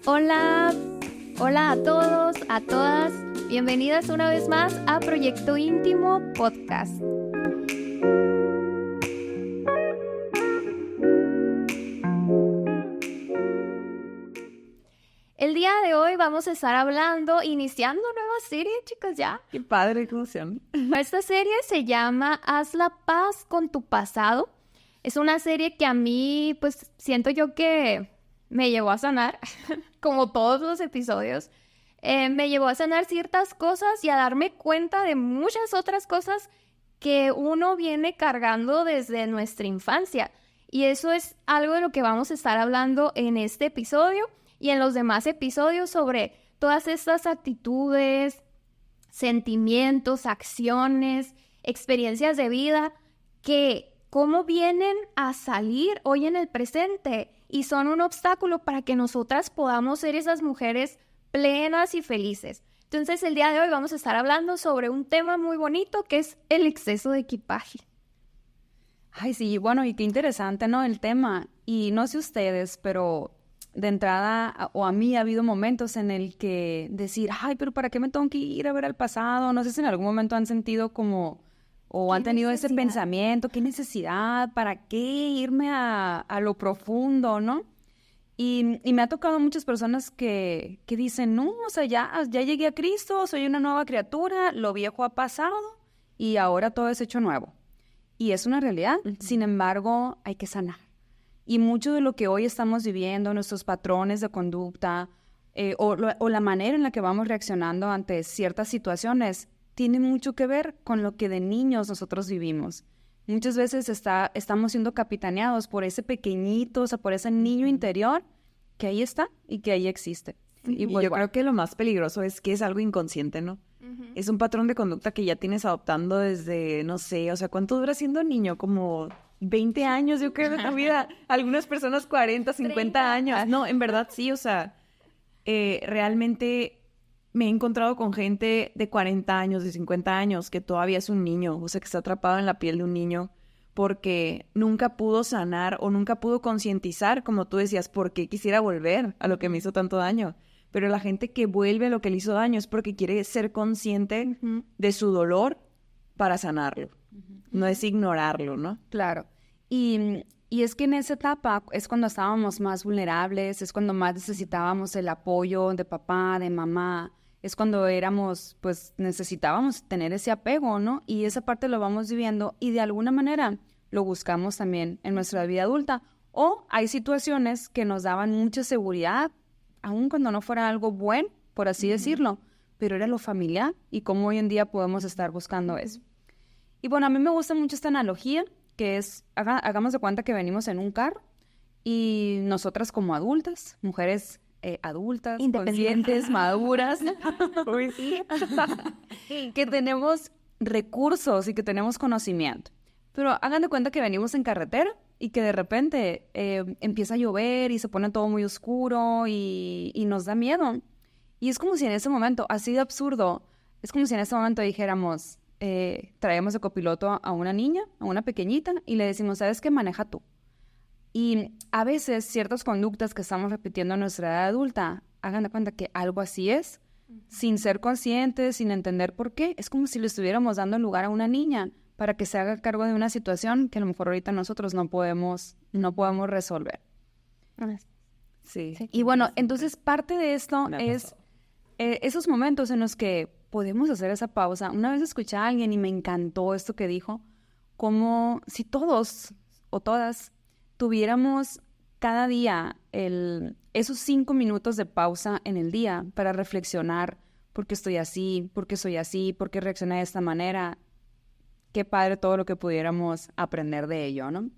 Hola, hola a todos, a todas. Bienvenidas una vez más a Proyecto Íntimo Podcast. El día de hoy vamos a estar iniciando nueva serie, chicas, ya. Qué padre, qué emoción. Esta serie se llama Haz la paz con tu pasado. Es una serie que a mí, pues, siento yo que me llevó a sanar, como todos los episodios. Me llevó a sanar ciertas cosas y a darme cuenta de muchas otras cosas que uno viene cargando desde nuestra infancia. Y eso es algo de lo que vamos a estar hablando en este episodio y en los demás episodios sobre todas estas actitudes, sentimientos, acciones, experiencias de vida que cómo vienen a salir hoy en el presente y son un obstáculo para que nosotras podamos ser esas mujeres plenas y felices. Entonces, el día de hoy vamos a estar hablando sobre un tema muy bonito que es el exceso de equipaje. Ay, sí, bueno, y qué interesante, ¿no? El tema. Y no sé ustedes, pero de entrada, o a mí ha habido momentos en el que decir, ay, pero ¿para qué me tengo que ir a ver al pasado? No sé si en algún momento han sentido como, o han tenido ese pensamiento, qué necesidad, ¿para qué irme a lo profundo, no? Y me ha tocado muchas personas que dicen, no, o sea, ya llegué a Cristo, soy una nueva criatura, lo viejo ha pasado y ahora todo es hecho nuevo. Y es una realidad, sin embargo, hay que sanar. Y mucho de lo que hoy estamos viviendo, nuestros patrones de conducta o la manera en la que vamos reaccionando ante ciertas situaciones, tiene mucho que ver con lo que de niños nosotros vivimos. Muchas veces estamos siendo capitaneados por ese pequeñito, o sea, por ese niño interior que ahí está y que ahí existe. Y pues, yo creo que lo más peligroso es que es algo inconsciente, ¿no? Es un patrón de conducta que ya tienes adoptando desde, no sé, o sea, ¿cuánto dura siendo niño? Como 20 años, yo creo, de la vida. Algunas personas 40, 50 30 años. No, en verdad sí, o sea, realmente me he encontrado con gente de 40 años, de 50 años, que todavía es un niño, o sea, que está atrapado en la piel de un niño porque nunca pudo sanar o nunca pudo concientizar, como tú decías, por qué quisiera volver a lo que me hizo tanto daño. Pero la gente que vuelve a lo que le hizo daño es porque quiere ser consciente de su dolor para sanarlo. No es ignorarlo, ¿no? Claro. Y es que en esa etapa es cuando estábamos más vulnerables, es cuando más necesitábamos el apoyo de papá, de mamá, es cuando pues necesitábamos tener ese apego, ¿no? Y esa parte lo vamos viviendo y de alguna manera lo buscamos también en nuestra vida adulta. O hay situaciones que nos daban mucha seguridad, aun cuando no fuera algo bueno, por así decirlo, pero era lo familiar y cómo hoy en día podemos estar buscando eso. Y bueno, a mí me gusta mucho esta analogía, que es, hagamos de cuenta que venimos en un carro y nosotras como adultas, mujeres adultas, conscientes, maduras, que tenemos recursos y que tenemos conocimiento. Pero hagan de cuenta que venimos en carretera y que de repente empieza a llover y se pone todo muy oscuro y nos da miedo. Y es como si en ese momento, así de absurdo, es como si en ese momento dijéramos, traemos de copiloto a una niña, a una pequeñita, y le decimos, ¿sabes qué? Maneja tú. Y a veces ciertas conductas que estamos repitiendo en nuestra edad adulta, hagan de cuenta que algo así es, sin ser conscientes, sin entender por qué. Es como si le estuviéramos dando lugar a una niña para que se haga cargo de una situación que a lo mejor ahorita nosotros no podemos resolver. Sí. Y bueno, entonces parte de esto es esos momentos en los que podemos hacer esa pausa. Una vez escuché a alguien y me encantó esto que dijo, como si todos o todas tuviéramos cada día esos 5 minutos de pausa en el día para reflexionar por qué estoy así, por qué soy así, por qué reaccioné de esta manera. Qué padre todo lo que pudiéramos aprender de ello, ¿no?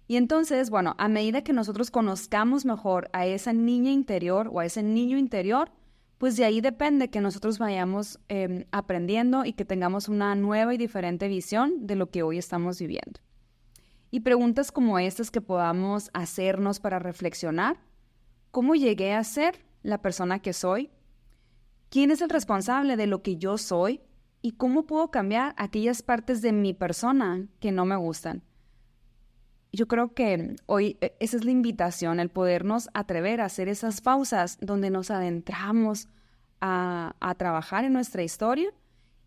Y entonces, bueno, a medida que nosotros conozcamos mejor a esa niña interior o a ese niño interior, pues de ahí depende que nosotros vayamos aprendiendo y que tengamos una nueva y diferente visión de lo que hoy estamos viviendo. Y preguntas como estas que podamos hacernos para reflexionar. ¿Cómo llegué a ser la persona que soy? ¿Quién es el responsable de lo que yo soy? ¿Y cómo puedo cambiar aquellas partes de mi persona que no me gustan? yo creo que hoy esa es la invitación, el podernos atrever a hacer esas pausas donde nos adentramos a trabajar en nuestra historia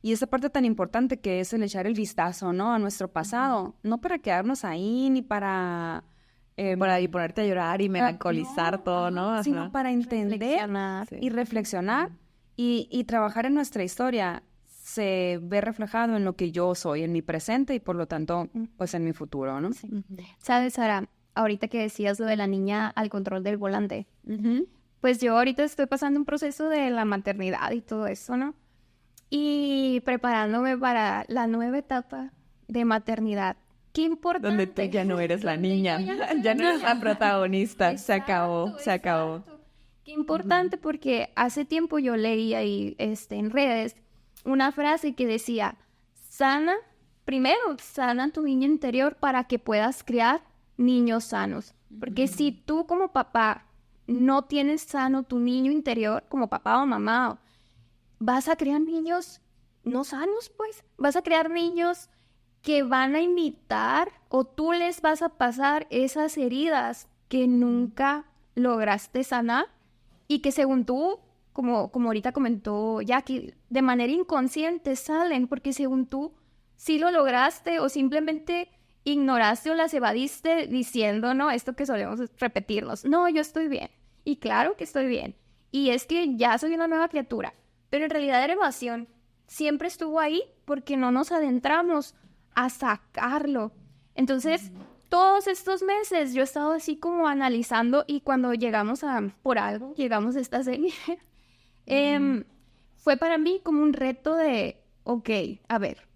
y esa parte tan importante que es el echar el vistazo, ¿no? A nuestro pasado, no para quedarnos ahí ni para... Por ahí ponerte a llorar y melancolizar todo, ¿no? Sino para entender y reflexionar y trabajar en nuestra historia se ve reflejado en lo que yo soy, en mi presente y por lo tanto, pues en mi futuro, ¿no? Sí. ¿Sabes, Sara? Ahorita que decías lo de la niña al control del volante, pues yo ahorita estoy pasando un proceso de la maternidad y todo eso, ¿no? Y preparándome para la nueva etapa de maternidad. Qué importante. Donde tú ya no eres la niña, ya no eres la protagonista, se acabó. Qué importante porque hace tiempo yo leí ahí en redes una frase que decía, primero sana tu niño interior para que puedas criar niños sanos. Porque si tú como papá no tienes sano tu niño interior, como papá o mamá, vas a crear niños no sanos, pues. Vas a crear niños que van a imitar o tú les vas a pasar esas heridas que nunca lograste sanar y que según tú, como ahorita comentó Jackie, de manera inconsciente salen porque según tú sí lo lograste o simplemente ignoraste o las evadiste diciendo, no, esto que solemos repetirnos, no, yo estoy bien y claro que estoy bien y es que ya soy una nueva criatura, pero en realidad la evasión siempre estuvo ahí porque no nos adentramos a sacarlo. Entonces, todos estos meses yo he estado así como analizando y cuando llegamos a esta serie, fue para mí como un reto de, ok, a ver,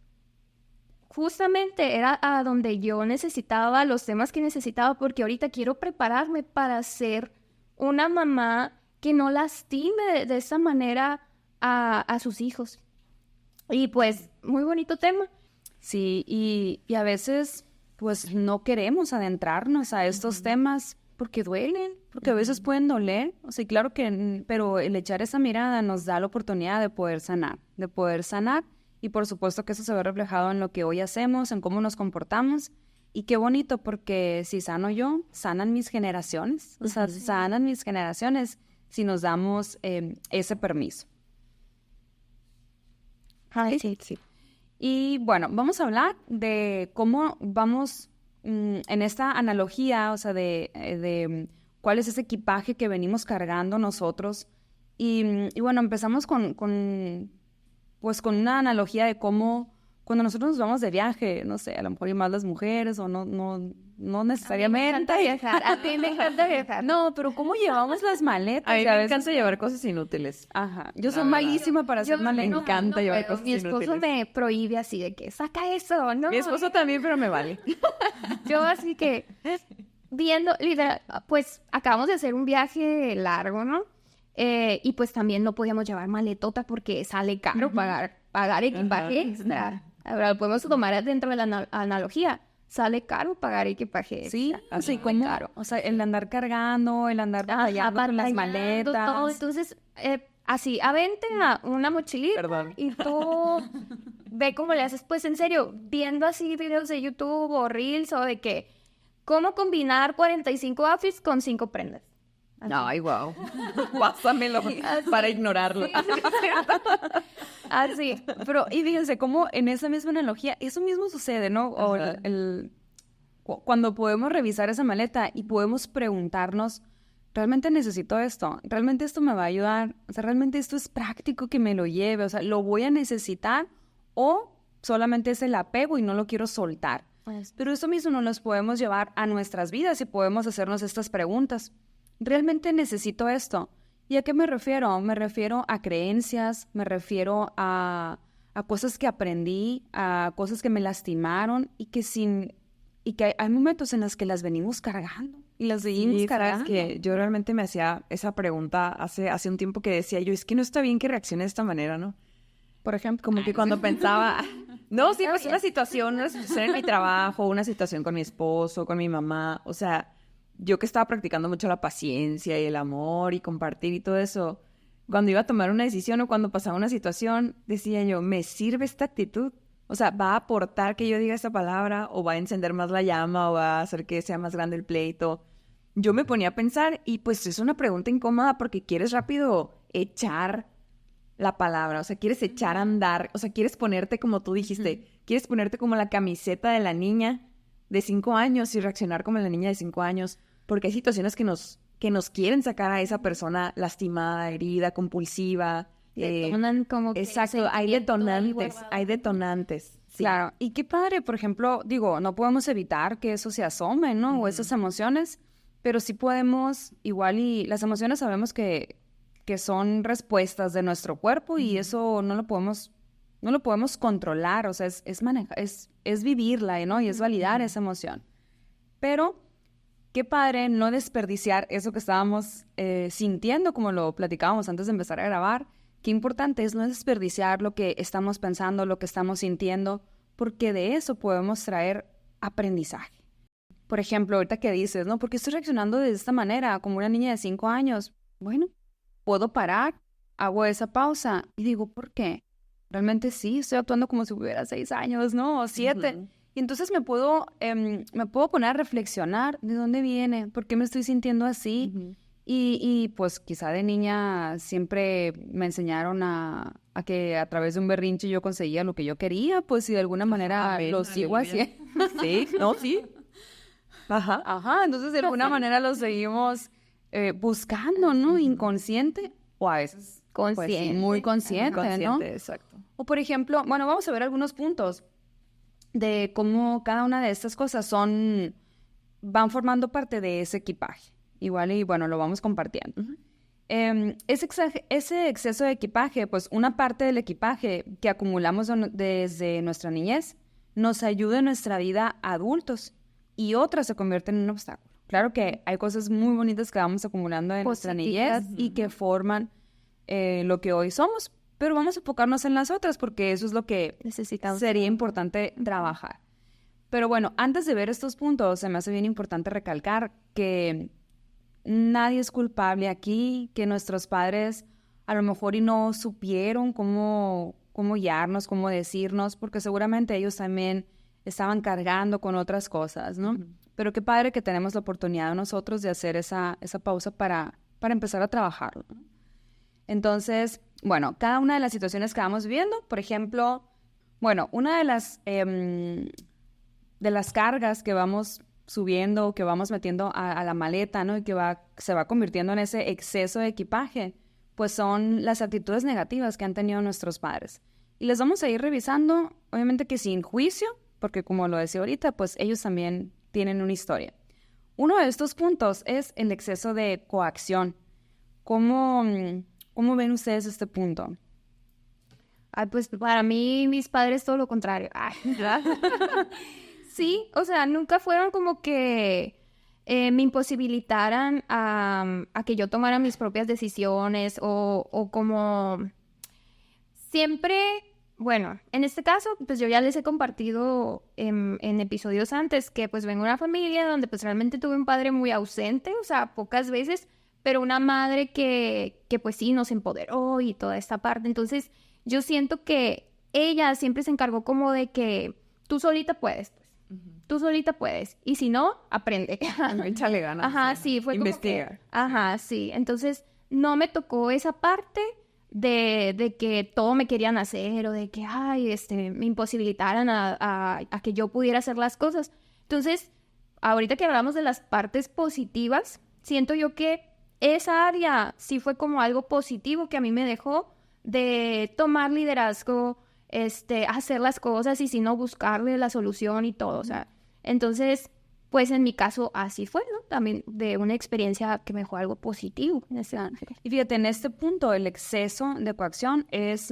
justamente era a donde yo necesitaba los temas que necesitaba porque ahorita quiero prepararme para ser una mamá que no lastime de esa manera a sus hijos. Y pues, muy bonito tema. Sí, y a veces pues no queremos adentrarnos a estos temas porque duelen, porque a veces pueden doler, o sea, claro que, pero el echar esa mirada nos da la oportunidad de poder sanar, y por supuesto que eso se ve reflejado en lo que hoy hacemos, en cómo nos comportamos, y qué bonito porque si sano yo, sanan mis generaciones, o sea, sanan mis generaciones si nos damos ese permiso. Ay, sí. Y bueno, vamos a hablar de cómo vamos en esta analogía, o sea, de cuál es ese equipaje que venimos cargando nosotros. Y bueno, empezamos con una analogía de cómo cuando nosotros nos vamos de viaje, no sé, a lo mejor y más las mujeres o no necesariamente. A ti me encanta viajar. No, pero ¿cómo llevamos las maletas? A mí me encanta llevar cosas inútiles. Ajá, yo soy malísima para hacer maletas. Me encanta llevar cosas mi esposo inútiles. me prohíbe así de que saca eso, ¿no? Mi esposo también, pero me vale. Yo así que viendo, literal, pues acabamos de hacer un viaje largo, ¿no? Y pues también no podíamos llevar maletota porque sale caro pagar equipaje extra. Ahora lo podemos tomar dentro de la analogía. Sale caro pagar equipaje extra. Sí, así como caro. O sea, el andar cargando, el andar batallando con las maletas. Todo. Entonces, así, avente a una mochilita. Perdón. Y tú ve cómo le haces. Pues en serio, viendo así videos de YouTube o Reels o de que cómo combinar 45 outfits con 5 prendas. Ay, wow. Pásamelo para ignorarlo. Así. Pero, y fíjense, cómo en esa misma analogía, eso mismo sucede, ¿no? O cuando podemos revisar esa maleta y podemos preguntarnos, ¿realmente necesito esto? ¿Realmente esto me va a ayudar? O sea, ¿realmente esto es práctico que me lo lleve? O sea, ¿lo voy a necesitar? ¿O solamente es el apego y no lo quiero soltar? Pero eso mismo nos lo podemos llevar a nuestras vidas y podemos hacernos estas preguntas. ¿Realmente necesito esto? ¿Y a qué me refiero? Me refiero a creencias, me refiero a cosas que aprendí, a cosas que me lastimaron y que hay momentos en los que las venimos cargando y las seguimos cargando. Que yo realmente me hacía esa pregunta hace un tiempo que decía yo, es que no está bien que reaccione de esta manera, ¿no? Por ejemplo, como que cuando pensaba, no, sí, pues una situación en mi trabajo, una situación con mi esposo, con mi mamá, o sea, yo que estaba practicando mucho la paciencia y el amor y compartir y todo eso, cuando iba a tomar una decisión o cuando pasaba una situación, decía yo, ¿me sirve esta actitud? O sea, ¿va a aportar que yo diga esta palabra o va a encender más la llama o va a hacer que sea más grande el pleito? Yo me ponía a pensar y pues es una pregunta incómoda porque quieres rápido echar la palabra, o sea, quieres echar a andar, o sea, quieres ponerte como tú dijiste, quieres ponerte como la camiseta de la niña de 5 años y reaccionar como la niña de 5 años, porque hay situaciones que nos quieren sacar a esa persona lastimada, herida, compulsiva. Detonan como que Exacto, hay detonantes. Sí. Claro, y qué padre, por ejemplo, digo, no podemos evitar que eso se asome, ¿no? O esas emociones, pero sí podemos, igual y las emociones sabemos que son respuestas de nuestro cuerpo y eso no lo podemos controlar, o sea, es vivirla, ¿no? Y es validar esa emoción. Pero qué padre no desperdiciar eso que estábamos sintiendo, como lo platicábamos antes de empezar a grabar. Qué importante es no desperdiciar lo que estamos pensando, lo que estamos sintiendo, porque de eso podemos traer aprendizaje. Por ejemplo, ahorita que dices, ¿no? ¿Por qué estoy reaccionando de esta manera, como una niña de 5 años? Bueno, puedo parar, hago esa pausa y digo, ¿por qué? Realmente sí, estoy actuando como si hubiera 6 años, ¿no? O 7. Y entonces me puedo poner a reflexionar de dónde viene, por qué me estoy sintiendo así. Y pues quizá de niña siempre me enseñaron a que a través de un berrinche yo conseguía lo que yo quería, pues si de alguna manera lo sigo haciendo. Sí, ¿no? Sí. Ajá, entonces de alguna manera lo seguimos buscando, ¿no? Inconsciente o a veces consciente. Pues, sí, muy consciente, ¿no? Exacto. O por ejemplo, bueno, vamos a ver algunos puntos de cómo cada una de estas cosas van formando parte de ese equipaje. Igual y bueno, lo vamos compartiendo. Ese exceso de equipaje, pues una parte del equipaje que acumulamos desde nuestra niñez nos ayuda en nuestra vida adultos y otra se convierte en un obstáculo. Claro que hay cosas muy bonitas que vamos acumulando en nuestra niñez y que forman lo que hoy somos, pero vamos a enfocarnos en las otras porque eso es lo que necesitamos. Sería importante trabajar. Pero bueno, antes de ver estos puntos, se me hace bien importante recalcar que nadie es culpable aquí, que nuestros padres a lo mejor y no supieron cómo guiarnos, cómo decirnos, porque seguramente ellos también estaban cargando con otras cosas, ¿no? Pero qué padre que tenemos la oportunidad nosotros de hacer esa pausa para empezar a trabajarlo, ¿no? Entonces, bueno, cada una de las situaciones que vamos viendo, por ejemplo, bueno, una de las cargas que vamos subiendo, que vamos metiendo a la maleta, ¿no? Y que se va convirtiendo en ese exceso de equipaje, pues son las actitudes negativas que han tenido nuestros padres. Y les vamos a ir revisando, obviamente que sin juicio, porque como lo decía ahorita, pues ellos también tienen una historia. Uno de estos puntos es el exceso de coacción. ¿Cómo ven ustedes este punto? Ay, pues para mí, mis padres todo lo contrario. Ay, sí, o sea, nunca fueron como que me imposibilitaran a que yo tomara mis propias decisiones o como siempre, bueno, en este caso, pues yo ya les he compartido en episodios antes que pues vengo de una familia donde pues realmente tuve un padre muy ausente, o sea, pocas veces, pero una madre que pues sí nos empoderó y toda esta parte. Entonces, yo siento que ella siempre se encargó como de que tú solita puedes, pues. Tú solita puedes. Y si no, aprende. Échale ganas. Ajá, sí, fue investigar. Como que, ajá, sí. Entonces, no me tocó esa parte de que todo me querían hacer o de que, ay, me imposibilitaran a que yo pudiera hacer las cosas. Entonces, ahorita que hablamos de las partes positivas, siento yo que esa área sí fue como algo positivo que a mí me dejó de tomar liderazgo, hacer las cosas y si no buscarle la solución y todo, o sea, entonces, pues en mi caso así fue, ¿no? También de una experiencia que me dejó algo positivo en ese ángel. Y fíjate, en este punto el exceso de coacción es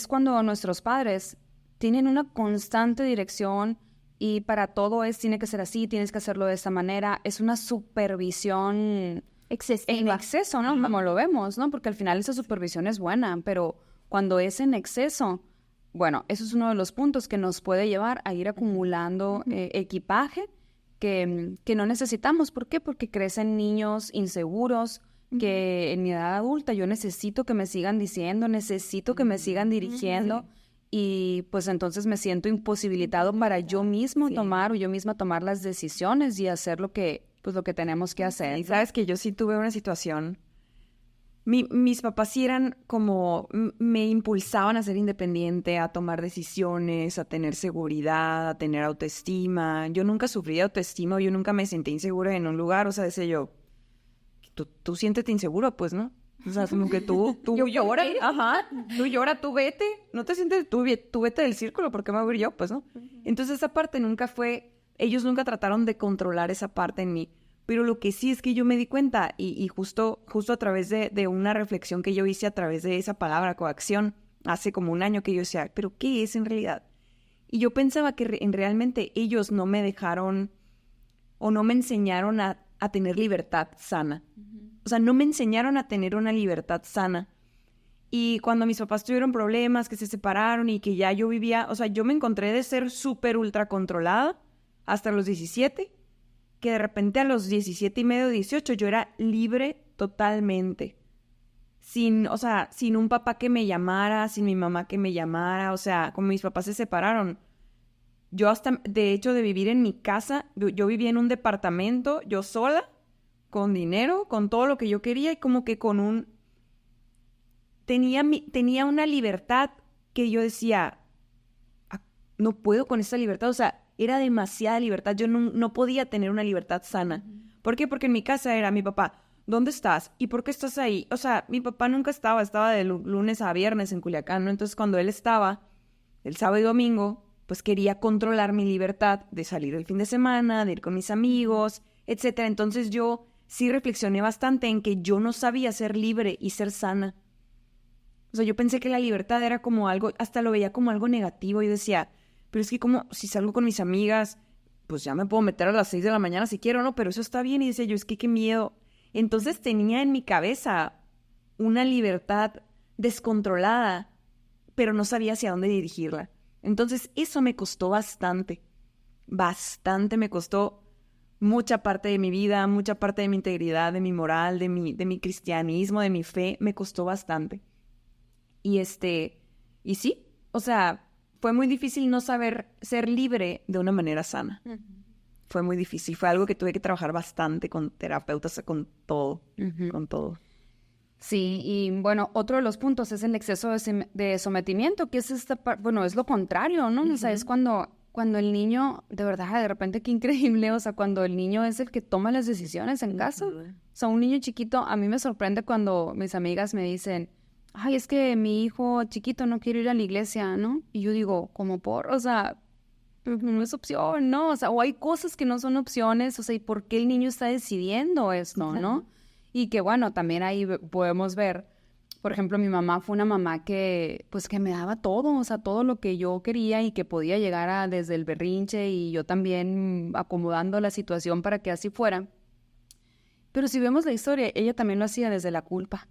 cuando nuestros padres tienen una constante dirección y para todo tiene que ser así, tienes que hacerlo de esta manera, es una supervisión excesiva. En exceso, ¿no? Como lo vemos, ¿no? Porque al final esa supervisión es buena, pero cuando es en exceso, bueno, eso es uno de los puntos que nos puede llevar a ir acumulando equipaje que no necesitamos. ¿Por qué? Porque crecen niños inseguros, que en mi edad adulta yo necesito que me sigan diciendo, necesito que me sigan dirigiendo y pues entonces me siento imposibilitado para yo mismo tomar o yo misma tomar las decisiones y hacer lo que tenemos que hacer. Y sabes que yo sí tuve una situación. Mis papás sí eran como, me impulsaban a ser independiente, a tomar decisiones, a tener seguridad, a tener autoestima. Yo nunca sufrí de autoestima, yo nunca me sentí insegura en un lugar, o sea, decía yo, tú siéntete inseguro, pues, ¿no? O sea, como que tú llora, tú llora, tú vete, no te sientes, tú vete del círculo, ¿por qué me voy a ir yo? Pues, ¿no? Entonces esa parte nunca fue, ellos nunca trataron de controlar esa parte en mí. Pero lo que sí es que yo me di cuenta, y justo a través de una reflexión que yo hice a través de esa palabra coacción, hace como un año que yo decía, ¿pero qué es en realidad? Y yo pensaba que realmente ellos no me dejaron o no me enseñaron a tener libertad sana. O sea, no me enseñaron a tener una libertad sana. Y cuando mis papás tuvieron problemas, que se separaron y que ya yo vivía, o sea, yo me encontré de ser súper ultra controlada hasta los 17, que de repente a los 17 y medio, 18, yo era libre totalmente. Sin un papá que me llamara, sin mi mamá que me llamara, o sea, como mis papás se separaron. Yo hasta, de hecho, de vivir en mi casa, yo vivía en un departamento, yo sola, con dinero, con todo lo que yo quería y como que tenía una libertad que yo decía, no puedo con esta libertad, o sea, era demasiada libertad, yo no podía tener una libertad sana. ¿Por qué? Porque en mi casa era mi papá, ¿dónde estás? ¿Y por qué estás ahí? O sea, mi papá nunca estaba de lunes a viernes en Culiacán, ¿no? Entonces cuando él estaba, el sábado y domingo, pues quería controlar mi libertad de salir el fin de semana, de ir con mis amigos, etcétera. Entonces yo sí reflexioné bastante en que yo no sabía ser libre y ser sana. O sea, yo pensé que la libertad era como algo, hasta lo veía como algo negativo y decía, pero es que como si salgo con mis amigas, pues ya me puedo meter a las 6 de la mañana si quiero, ¿no? Pero eso está bien. Y decía yo, es que qué miedo. Entonces tenía en mi cabeza una libertad descontrolada, pero no sabía hacia dónde dirigirla. Entonces eso me costó bastante me costó mucha parte de mi vida, mucha parte de mi integridad, de mi moral, de mi cristianismo, de mi fe, me costó bastante. Y sí, o sea, fue muy difícil no saber ser libre de una manera sana. Fue muy difícil, fue algo que tuve que trabajar bastante con terapeutas, con todo, con todo. Sí, y bueno, otro de los puntos es el exceso de sometimiento, que es es lo contrario, ¿no? O sea, es cuando el niño, de verdad, de repente, qué increíble, o sea, cuando el niño es el que toma las decisiones en casa. O sea, un niño chiquito, a mí me sorprende cuando mis amigas me dicen, ay, es que mi hijo chiquito no quiere ir a la iglesia, ¿no? Y yo digo, ¿cómo por? O sea, no es opción, ¿no? O sea, o hay cosas que no son opciones, o sea, ¿y por qué el niño está decidiendo esto, no? Y que, bueno, también ahí podemos ver, por ejemplo, mi mamá fue una mamá que, pues, que me daba todo, o sea, todo lo que yo quería y que podía llegar desde el berrinche y yo también acomodando la situación para que así fuera. Pero si vemos la historia, ella también lo hacía desde la culpa.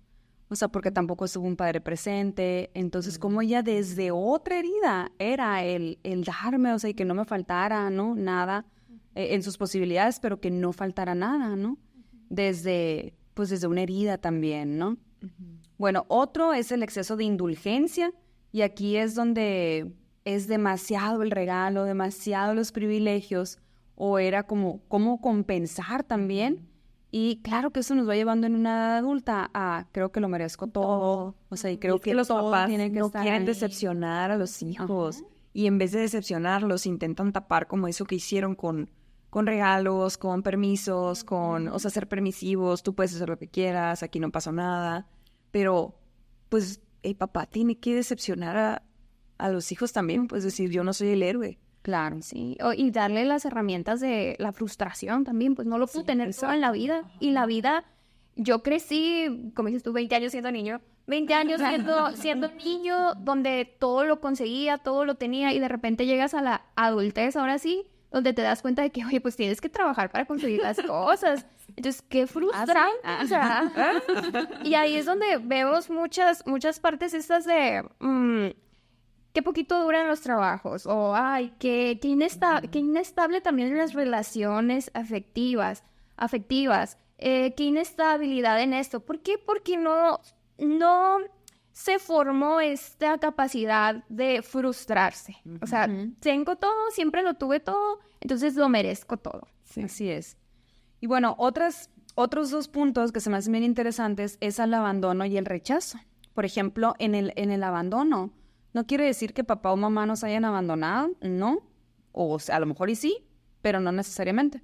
O sea, porque tampoco estuvo un padre presente. Entonces, como ella desde otra herida era el darme, o sea, y que no me faltara, ¿no? Nada en sus posibilidades, pero que no faltara nada, ¿no? Desde una herida también, ¿no? Bueno, otro es el exceso de indulgencia. Y aquí es donde es demasiado el regalo, demasiado los privilegios. O era como cómo compensar también. Y claro que eso nos va llevando en una edad adulta a creo que lo merezco todo. O sea, y creo que los papás tienen que no estar quieren ahí. decepcionar a los hijos. Y en vez de decepcionarlos, intentan tapar como eso que hicieron con regalos, con permisos, o sea, ser permisivos. Tú puedes hacer lo que quieras, aquí no pasó nada. Pero, pues, el papá tiene que decepcionar a los hijos también. Pues decir, yo no soy el héroe. Claro. Sí, y darle las herramientas de la frustración también, pues no lo pude tener todo en la vida. Y la vida, yo crecí, como dices tú, 20 años siendo niño, 20 años siendo niño, donde todo lo conseguía, todo lo tenía, y de repente llegas a la adultez, ahora sí, donde te das cuenta de que, oye, pues tienes que trabajar para conseguir las cosas. Entonces, qué frustrante. O sea, y ahí es donde vemos muchas partes estas de... qué poquito duran los trabajos, o ay, qué inestable también las relaciones afectivas, qué inestabilidad en esto. ¿Por qué? Porque no se formó esta capacidad de frustrarse. O sea, tengo todo, siempre lo tuve todo, entonces lo merezco todo. Sí. Así es. Y bueno, otros 2 puntos que se me hacen bien interesantes es el abandono y el rechazo. Por ejemplo, en el abandono, no quiere decir que papá o mamá nos hayan abandonado, no, o sea, a lo mejor y sí, pero no necesariamente,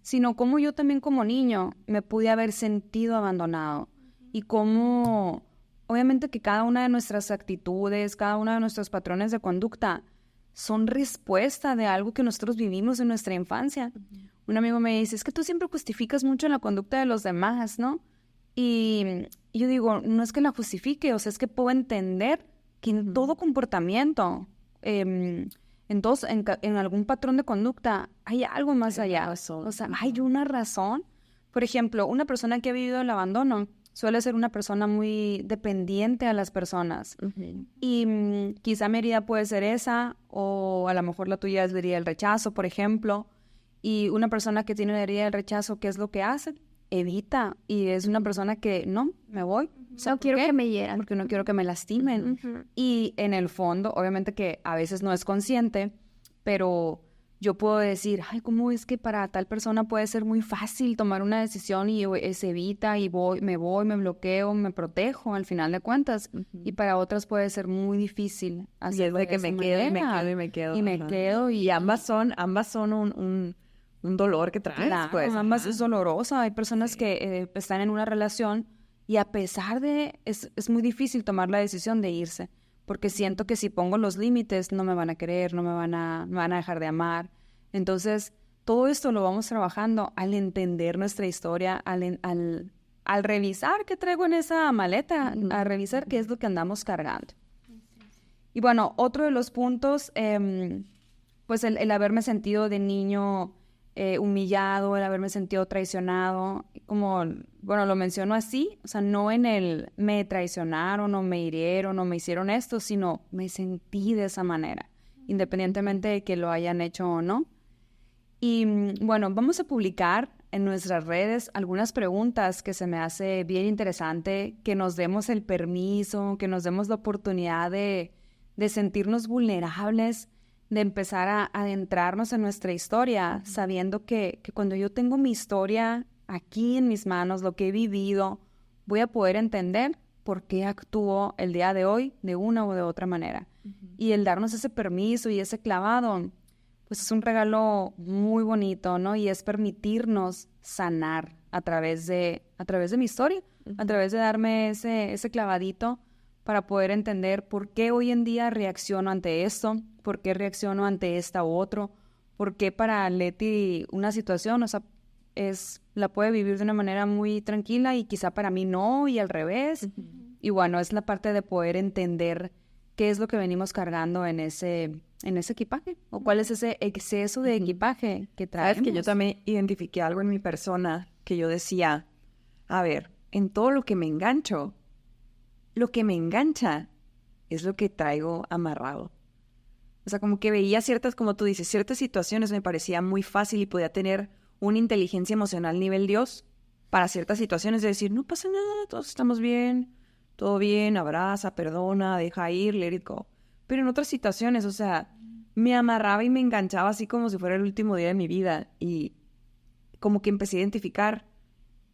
sino como yo también como niño me pude haber sentido abandonado y cómo, obviamente que cada una de nuestras actitudes, cada uno de nuestros patrones de conducta son respuesta de algo que nosotros vivimos en nuestra infancia. Un amigo me dice, es que tú siempre justificas mucho la conducta de los demás, ¿no? Y yo digo, no es que la justifique, o sea, es que puedo entender que en todo comportamiento, en algún patrón de conducta, hay algo más allá. O sea, hay una razón. Por ejemplo, una persona que ha vivido el abandono suele ser una persona muy dependiente a las personas. Y quizá mi herida puede ser esa, o a lo mejor la tuya es la herida del rechazo, por ejemplo. Y una persona que tiene la herida del rechazo, ¿qué es lo que hace? Evita. Y es una persona que, no, me voy. O sea, no quiero que me hieran. Porque no quiero que me lastimen. Y en el fondo, obviamente que a veces no es consciente, pero yo puedo decir, ay, ¿cómo es que para tal persona puede ser muy fácil tomar una decisión y se evita y me bloqueo, me protejo al final de cuentas? Y para otras puede ser muy difícil hacerlo de que me quedo. Y ambas son un dolor que traes. Claro, pues. ambas es dolorosa. Hay personas que están en una relación y a pesar de, es muy difícil tomar la decisión de irse, porque siento que si pongo los límites no me van a querer, me van a dejar de amar. Entonces, todo esto lo vamos trabajando al entender nuestra historia, al revisar qué traigo en esa maleta, a revisar qué es lo que andamos cargando. Y bueno, otro de los puntos, pues el haberme sentido de niño humillado, el haberme sentido traicionado, como, bueno, lo menciono así, o sea, no en el me traicionaron o me hirieron o me hicieron esto, sino me sentí de esa manera, independientemente de que lo hayan hecho o no. Y bueno, vamos a publicar en nuestras redes algunas preguntas que se me hace bien interesante, que nos demos el permiso, que nos demos la oportunidad de sentirnos vulnerables, de empezar a adentrarnos en nuestra historia, sabiendo que cuando yo tengo mi historia aquí en mis manos, lo que he vivido, voy a poder entender por qué actúo el día de hoy de una o de otra manera. Y el darnos ese permiso y ese clavado, pues es un regalo muy bonito, ¿no? Y es permitirnos sanar a través de mi historia, a través de darme ese clavadito para poder entender por qué hoy en día reacciono ante esto, por qué reacciono ante esta u otro, por qué para Leti una situación, o sea, la puede vivir de una manera muy tranquila y quizá para mí no, y al revés. Y bueno, es la parte de poder entender qué es lo que venimos cargando en ese equipaje, o cuál es ese exceso de equipaje que traemos. Sabes que yo también identifiqué algo en mi persona que yo decía, a ver, en todo lo que me engancho, lo que me engancha es lo que traigo amarrado. O sea, como que veía como tú dices, ciertas situaciones me parecía muy fácil y podía tener una inteligencia emocional nivel Dios para ciertas situaciones de decir, no pasa nada, todos estamos bien, todo bien, abraza, perdona, deja ir, let it go. Pero en otras situaciones, o sea, me amarraba y me enganchaba así como si fuera el último día de mi vida y como que empecé a identificar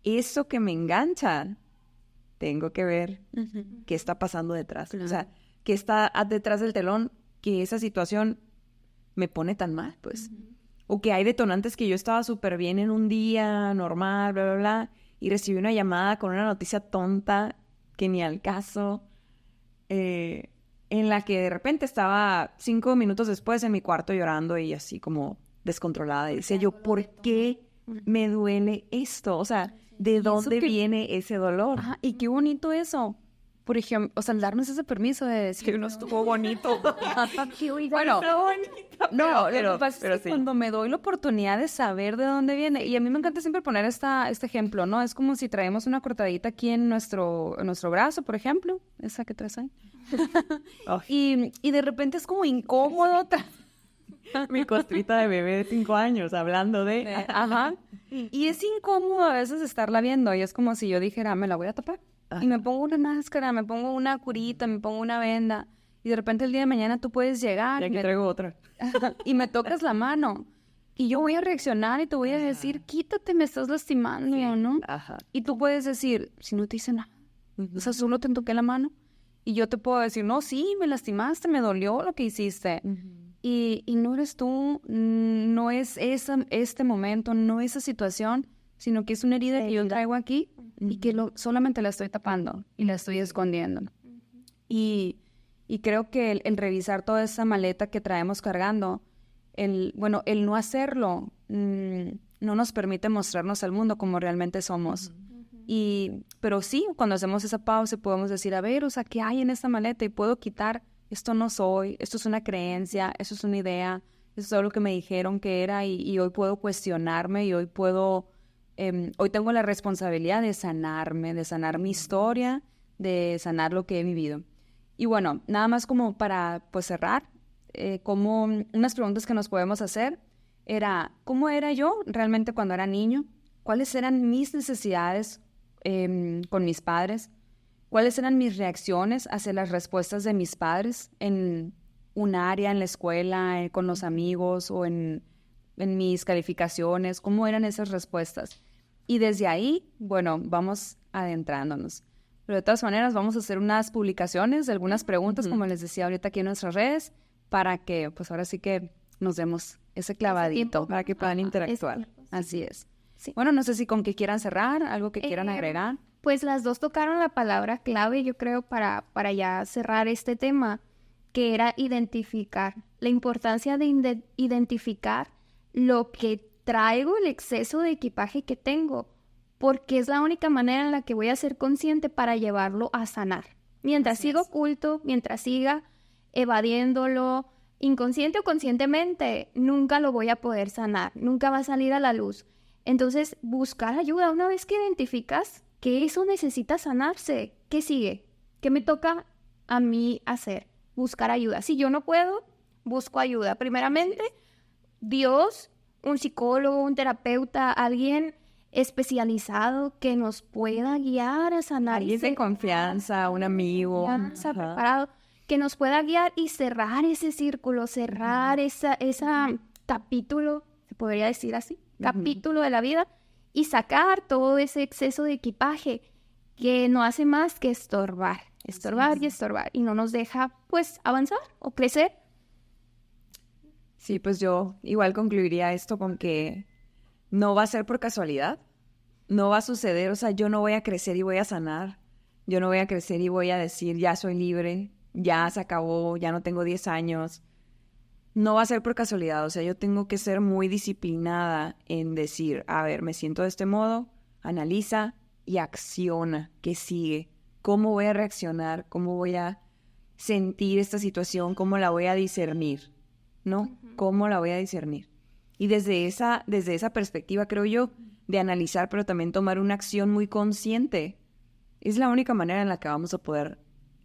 eso que me engancha. Tengo que ver qué está pasando detrás. Claro. O sea, qué está detrás del telón, que esa situación me pone tan mal, pues. O que hay detonantes que yo estaba súper bien en un día normal, bla, bla, bla, y recibí una llamada con una noticia tonta que ni al caso, en la que de repente estaba 5 minutos después en mi cuarto llorando y así como descontrolada. Y decía yo, ¿por qué me duele esto? O sea, ¿de dónde viene ese dolor? Ajá, y qué bonito eso. Por ejemplo, o sea, darnos ese permiso de decir... Que no estuvo bonito. Bueno, no, pero sí. Cuando me doy la oportunidad de saber de dónde viene, y a mí me encanta siempre poner este ejemplo, ¿no? Es como si traemos una cortadita aquí en nuestro brazo, por ejemplo, esa que traes ahí. y de repente es como incómodo. Mi costrita de bebé de 5 años hablando de... Ajá. Y es incómodo a veces estarla viendo, y es como si yo dijera, me la voy a tapar. Y me pongo una máscara, me pongo una curita, me pongo una venda. Y de repente el día de mañana tú puedes llegar. Y aquí traigo otra. Y me tocas la mano. Y yo voy a reaccionar y te voy a decir, quítate, me estás lastimando, ¿no? Ajá. Y tú puedes decir, si no te hice nada. O sea, solo te toqué la mano. Y yo te puedo decir, no, sí, me lastimaste, me dolió lo que hiciste. Y no eres tú, no es este momento, no esa situación, sino que es una herida que yo traigo aquí y que solamente la estoy tapando y la estoy escondiendo. Y creo que el revisar toda esa maleta que traemos cargando, el no hacerlo, no nos permite mostrarnos al mundo como realmente somos. Pero sí, cuando hacemos esa pausa podemos decir, a ver, o sea, ¿qué hay en esta maleta? Y puedo quitar, esto no soy, esto es una creencia, esto es una idea, esto es algo que me dijeron que era y hoy puedo cuestionarme y hoy tengo la responsabilidad de sanarme, de sanar mi historia, de sanar lo que he vivido. Y bueno, nada más como para pues cerrar, como unas preguntas que nos podemos hacer era, ¿cómo era yo realmente cuando era niño? ¿Cuáles eran mis necesidades con mis padres? ¿Cuáles eran mis reacciones hacia las respuestas de mis padres en un área, en la escuela, con los amigos o en mis calificaciones? ¿Cómo eran esas respuestas? Y desde ahí, bueno, vamos adentrándonos. Pero de todas maneras vamos a hacer unas publicaciones de algunas preguntas, como les decía ahorita aquí en nuestras redes, para que pues ahora sí que nos demos ese clavadito. Para que puedan interactuar. Así es. Sí. Bueno, no sé si con qué quieran cerrar, algo que quieran agregar. Pues las dos tocaron la palabra clave, yo creo, para ya cerrar este tema, que era identificar. La importancia de identificar lo que traigo, el exceso de equipaje que tengo, porque es la única manera en la que voy a ser consciente para llevarlo a sanar. Mientras siga oculto, mientras siga evadiéndolo, inconsciente o conscientemente, nunca lo voy a poder sanar, nunca va a salir a la luz. Entonces, buscar ayuda. Una vez que identificas que eso necesita sanarse, ¿qué sigue? ¿Qué me toca a mí hacer? Buscar ayuda. Si yo no puedo, busco ayuda. Primeramente, Dios, un psicólogo, un terapeuta, alguien especializado que nos pueda guiar a sanar. Alguien de confianza, un amigo. Preparado, que nos pueda guiar y cerrar ese círculo, cerrar esa capítulo, se podría decir así, capítulo de la vida, y sacar todo ese exceso de equipaje que no hace más que estorbar y estorbar, y no nos deja, pues, avanzar o crecer. Sí, pues yo igual concluiría esto con que no va a ser por casualidad, no va a suceder, o sea, yo no voy a crecer y voy a sanar, yo no voy a crecer y voy a decir, ya soy libre, ya se acabó, ya no tengo 10 años. No va a ser por casualidad, o sea, yo tengo que ser muy disciplinada en decir, a ver, me siento de este modo, analiza y acciona, ¿qué sigue? ¿Cómo voy a reaccionar? ¿Cómo voy a sentir esta situación? ¿Cómo la voy a discernir? ¿No? ¿Cómo la voy a discernir? Y desde esa perspectiva, creo yo, de analizar, pero también tomar una acción muy consciente, es la única manera en la que vamos a poder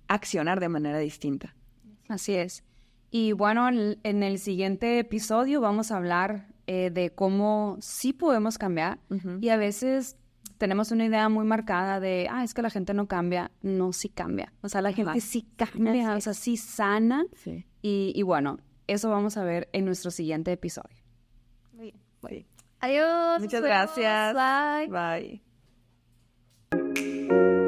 accionar de manera distinta. Así es. Y bueno, en el siguiente episodio vamos a hablar de cómo sí podemos cambiar. Y a veces tenemos una idea muy marcada de, es que la gente no cambia. No, sí cambia. O sea, la gente sí cambia, o sea, sí sana. Sí. Y bueno, eso vamos a ver en nuestro siguiente episodio. Muy bien. Sí. Adiós. Muchas nos vemos. gracias. Bye. Bye.